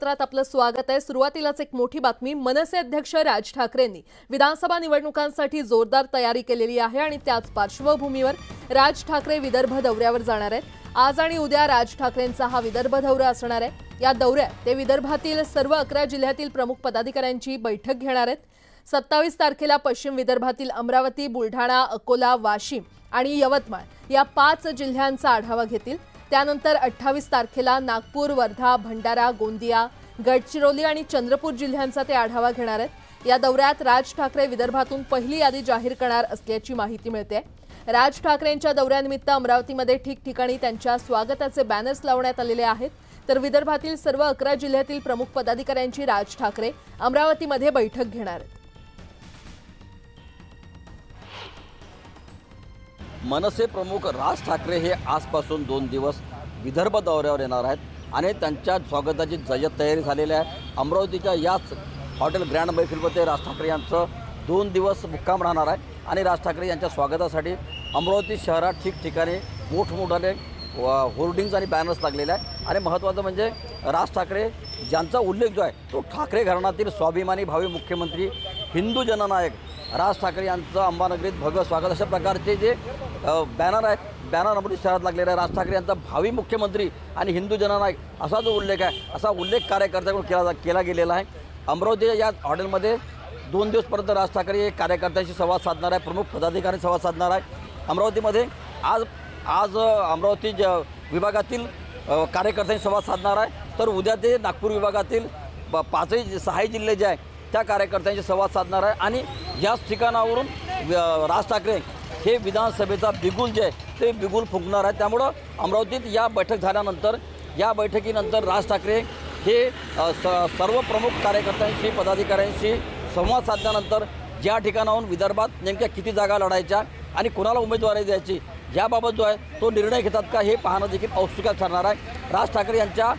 त्रात आपलं स्वागत आहे। सुरुवातीलाच एक मोठी बातमी। मनसे अध्यक्ष राज ठाकरेंनी विधानसभा निवडणुकांसाठी जोरदार तयारी केलेली आहे आणि त्याच पार्श्वभूमीवर राज ठाकरे विदर्भ दौऱ्यावर जाणार आहेत। आज आणि उद्या राज ठाकरेंचा हा विदर्भ दौरा असणार आहे। या दौऱ्यात ते विदर्भातील सर्व 11 जिल्ह्यातील प्रमुख पदाधिकाऱ्यांची बैठक घेणार आहेत। 27 तारखेला पश्चिम विदर्भातील अमरावती, बुलढाणा, अकोला, वाशिम आणि यवतमाळ या 5 जिल्ह्यांचा आढावा घेतील। त्यानंतर 28 तारखेला नागपूर, वर्धा, भंडारा, गोंदिया, गडचिरोली आणि चंद्रपूर जिल्ह्यांचा ते आढावा घेणार आहेत। या दौऱ्यात राज ठाकरे विदर्भातून पहिली यादी जाहीर करणार असल्याची माहिती मिळते। राज ठाकरेंच्या दौऱ्यानिमित्त अमरावतीमध्ये ठिकठिकाणी त्यांच्या स्वागताचे बॅनर्स लावण्यात आलेले आहेत। तर विदर्भातील सर्व 11 जिल्ह्यातील प्रमुख पदाधिकाऱ्यांची राज ठाकरे अमरावतीमध्ये बैठक घेणार आहेत। मनसे प्रमुख राज ठाकरे हे आजपासून 2 दिवस विदर्भ दौऱ्यावर येणार आहेत आणि त्यांच्या स्वागताची जय्यत तयारी झालेली आहे। अमरावतीच्या याच हॉटेल ग्रँड मैफिलमध्ये राज ठाकरे यांचं 2 दिवस मुक्काम राहणार आहे आणि राज ठाकरे यांच्या स्वागतासाठी अमरावती शहरात ठिकठिकाणी मोठमोठाले होर्डिंग्स आणि बॅनर्स लागलेले आहे। आणि महत्त्वाचं म्हणजे राज ठाकरे ज्यांचा उल्लेख जो आहे तो ठाकरे घराण्यातील स्वाभिमानी भावी मुख्यमंत्री, हिंदू जननायक राज ठाकरे यांचं अंबानगरीत भव्य स्वागत अशा प्रकारचे जे बॅनर आहेत, बॅनर अमरावती शहरात लागलेला आहे। राज ठाकरे यांचा भावी मुख्यमंत्री आणि हिंदू जननायक असा जो उल्लेख आहे, असा उल्लेख कार्यकर्त्यांकडून केला गेलेला आहे। अमरावतीच्या या हॉटेलमध्ये 2 दिवसपर्यंत राज ठाकरे हे कार्यकर्त्यांशी संवाद साधणार आहे, प्रमुख पदाधिकाऱ्यांशी संवाद साधणार आहे। अमरावतीमध्ये आज अमरावती विभागातील कार्यकर्त्यांशी संवाद साधणार आहे। तर उद्या ते नागपूर विभागातील 6 जिल्हे जे आहे त्या कार्यकर्त्यांशी संवाद साधणार आहे आणि याच ठिकाणावरून राज ठाकरे हे विधानसभेचा बिगुल जे आहे ते बिगुल फुंकणार आहे। त्यामुळं अमरावतीत या बैठक झाल्यानंतर, या बैठकीनंतर राज ठाकरे हे सर्व प्रमुख कार्यकर्त्यांशी, पदाधिकाऱ्यांशी संवाद साधल्यानंतर ज्या ठिकाणाहून विदर्भात नेमक्या किती जागा लढायच्या आणि कोणाला उमेदवारी द्यायची याबाबत जो आहे तो निर्णय घेतात का हे पाहणं देखील औत्सुक्यात ठरणार आहे। राज ठाकरे यांच्या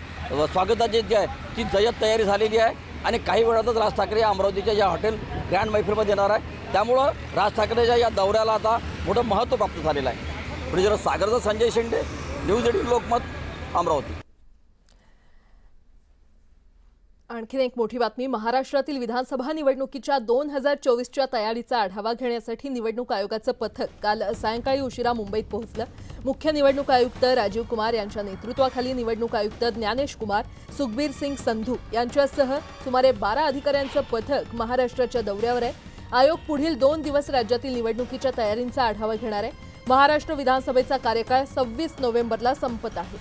स्वागताची जी आहे ती जय्यत तयारी झालेली आहे आणि काही वेळातच राज ठाकरे अमरावतीच्या या हॉटेल ग्रँड मैफिलमध्ये येणार आहे। त्यामुळं राज ठाकरेच्या या दौऱ्याला आता मोठं महत्त्व प्राप्त झालेलं आहे। प्रोड्युसर सागरचा संजय शेंडे, न्यूज 18 लोकमत, अमरावती। आणखी एक मोठी बातमी। महाराष्ट्रातील विधानसभा निवडणुकीच्या 2024च्या तयारीचा आढावा घेण्यासाठी निवडणूक आयोगाचं पथक काल सायंकाळी उशिरा मुंबईत पोहोचलं। मुख्य निवडणूक आयुक्त राजीव कुमार यांच्या नेतृत्वाखाली निवडणूक आयुक्त ज्ञानेश कुमार, सुखबीर सिंग संधू यांच्यासह सुमारे 12 अधिकाऱ्यांचं पथक महाराष्ट्राच्या दौऱ्यावर आहे। आयोग पुढील 2 दिवस राज्यातील निवडणुकीच्या तयारींचा आढावा घेणार आहे। महाराष्ट्र विधानसभेचा कार्यकाळ 26 नोव्हेंबरला संपत आहे।